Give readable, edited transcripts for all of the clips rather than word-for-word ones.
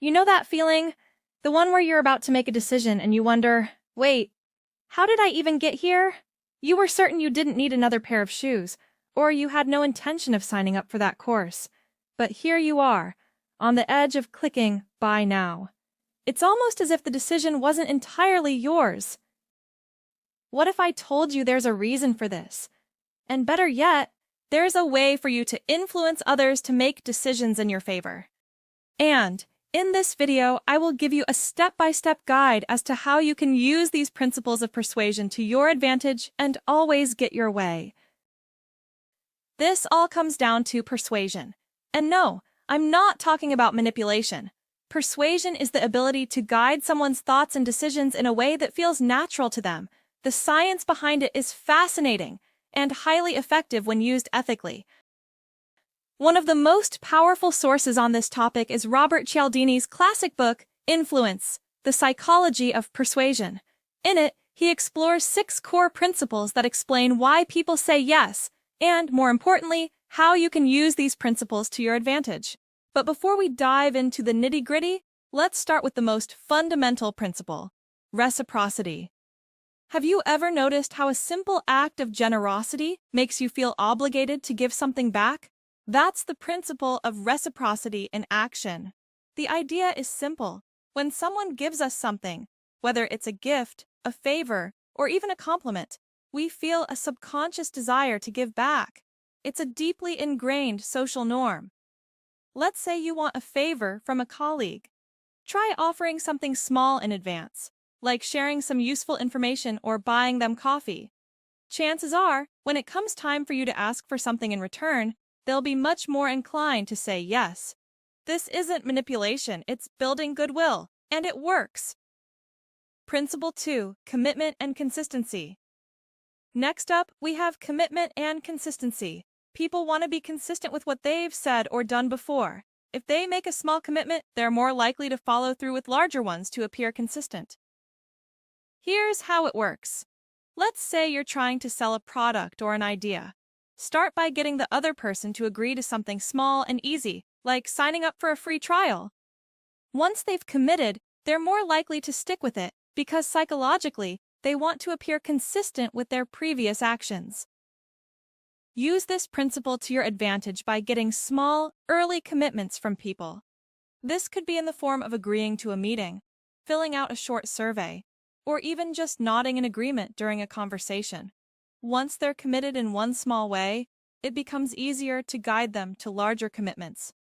You know that feeling? The one where you're about to make a decision and you wonder, wait, how did I even get here? You were certain you didn't need another pair of shoes, or you had no intention of signing up for that course. But here you are, on the edge of clicking buy now. It's almost as if the decision wasn't entirely yours. What if I told you there's a reason for this? And better yet, there's a way for you to influence others to make decisions in your favor. And in this video, I will give you a step-by-step guide as to how you can use these principles of persuasion to your advantage and always get your way. This all comes down to persuasion. And no, I'm not talking about manipulation. Persuasion is the ability to guide someone's thoughts and decisions in a way that feels natural to them. The science behind it is fascinating and highly effective when used ethically. One of the most powerful sources on this topic is Robert Cialdini's classic book, InfluenceThe Psychology of Persuasion. In it, he explores 6 core principles that explain why people say yes, and, more importantly, how you can use these principles to your advantage. But before we dive into the nitty-gritty, let's start with the most fundamental principle: reciprocity. Have you ever noticed how a simple act of generosity makes you feel obligated to give something back? That's the principle of reciprocity in action. The idea is simple. When someone gives us something, whether it's a gift, a favor, or even a compliment, we feel a subconscious desire to give back. It's a deeply ingrained social norm. Let's say you want a favor from a colleague. Try offering something small in advance, like sharing some useful information or buying them coffee. Chances are, when it comes time for you to ask for something in return, they'll be much more inclined to say yes. This isn't manipulation, it's building goodwill, and it works. Principle 2, commitment and consistency. Next up, we have commitment and consistency. People want to be consistent with what they've said or done before. If they make a small commitment, they're more likely to follow through with larger ones to appear consistent. Here's how it works. Let's say you're trying to sell a product or an idea. Start by getting the other person to agree to something small and easy, like signing up for a free trial. Once they've committed, they're more likely to stick with it because psychologically, they want to appear consistent with their previous actions. Use this principle to your advantage by getting small, early commitments from people. This could be in the form of agreeing to a meeting, filling out a short survey, or even just nodding in agreement during a conversation. Once they're committed in one small way, it becomes easier to guide them to larger commitments.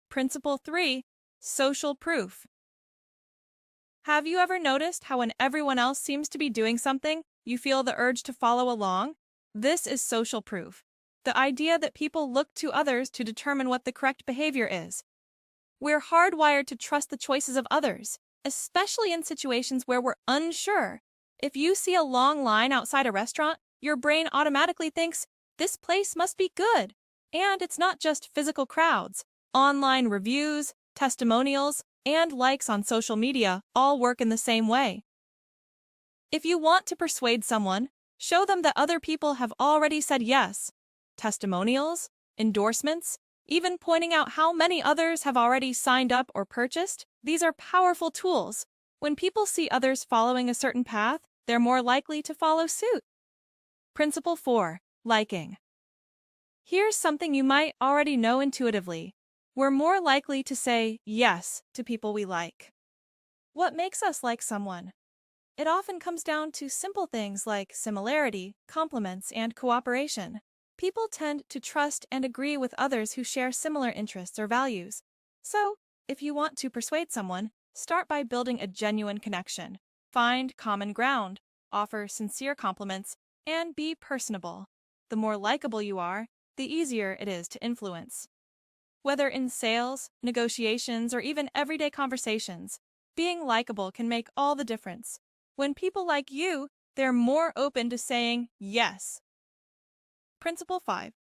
Principle 3, social proof. Have you ever noticed how when everyone else seems to be doing something, you feel the urge to follow along? This is social proof, the idea that people look to others to determine what the correct behavior is. We're hardwired to trust the choices of others, especially in situations where we're unsure. If you see a long line outside a restaurant, your brain automatically thinks, this place must be good. And it's not just physical crowds. Online reviews, testimonials, and likes on social media all work in the same way. If you want to persuade someone, show them that other people have already said yes. Testimonials, endorsements, even pointing out how many others have already signed up or purchased, these are powerful tools. When people see others following a certain path, they're more likely to follow suit. Principle 4, liking. Here's something you might already know intuitively. We're more likely to say yes to people we like. What makes us like someone? It often comes down to simple things like similarity, compliments, and cooperation. People tend to trust and agree with others who share similar interests or values. So, if you want to persuade someone, start by building a genuine connection. Find common ground, offer sincere compliments, and be personable. The more likable you are, the easier it is to influence. Whether in sales, negotiations, or even everyday conversations, being likable can make all the difference. When people like you, they're more open to saying yes. Principle 5,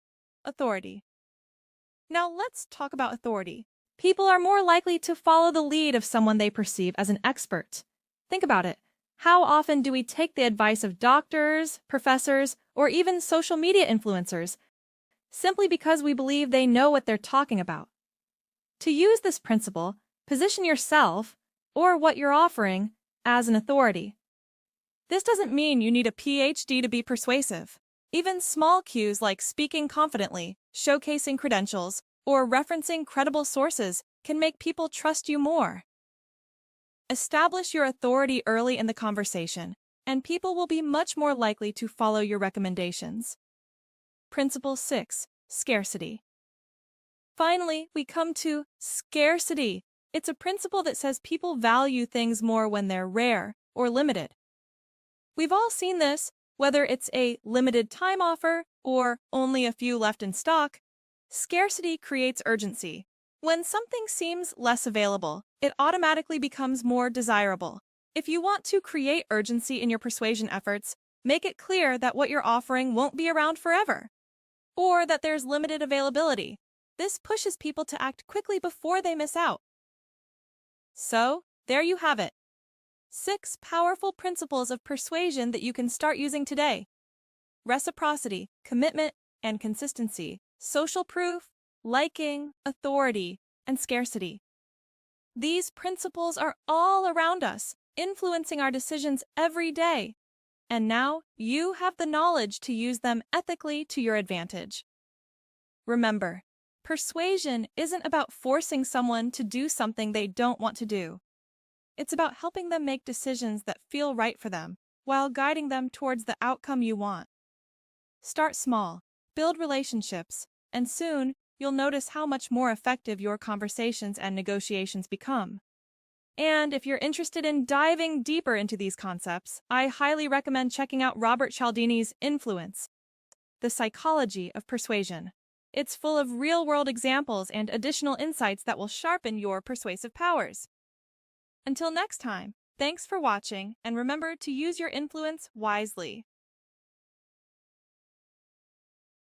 authority. Now let's talk about authority. People are more likely to follow the lead of someone they perceive as an expert. Think about it. How often do we take the advice of doctors, professors, or even social media influencers simply because we believe they know what they're talking about? To use this principle, Position yourself, or what you're offering, as an authority. This doesn't mean you need a PhD to be persuasive. Even small cues like speaking confidently, showcasing credentials, or referencing credible sources can make people trust you more. Establish your authority early in the conversation, and people will be much more likely to follow your recommendations. Principle 6. Scarcity. Finally, we come to scarcity. It's a principle that says people value things more when they're rare or limited. We've all seen this, whether it's a limited time offer or only a few left in stock. Scarcity creates urgency. When something seems less available, it automatically becomes more desirable. If you want to create urgency in your persuasion efforts, make it clear that what you're offering won't be around forever, or that there's limited availability. This pushes people to act quickly before they miss out. So, there you have it. 6 powerful principles of persuasion that you can start using today. Reciprocity, commitment, and consistency, social proof, liking, authority, and scarcity. These principles are all around us, influencing our decisions every day. And now you have the knowledge to use them ethically to your advantage. Remember, persuasion isn't about forcing someone to do something they don't want to do. It's about helping them make decisions that feel right for them, while guiding them towards the outcome you want. Start small, build relationships, and soon you'll notice how much more effective your conversations and negotiations become. And if you're interested in diving deeper into these concepts, I highly recommend checking out Robert Cialdini's InfluenceThe Psychology of Persuasion. It's full of real-world examples and additional insights that will sharpen your persuasive powers. Until next time, thanks for watching, and remember to use your influence wisely.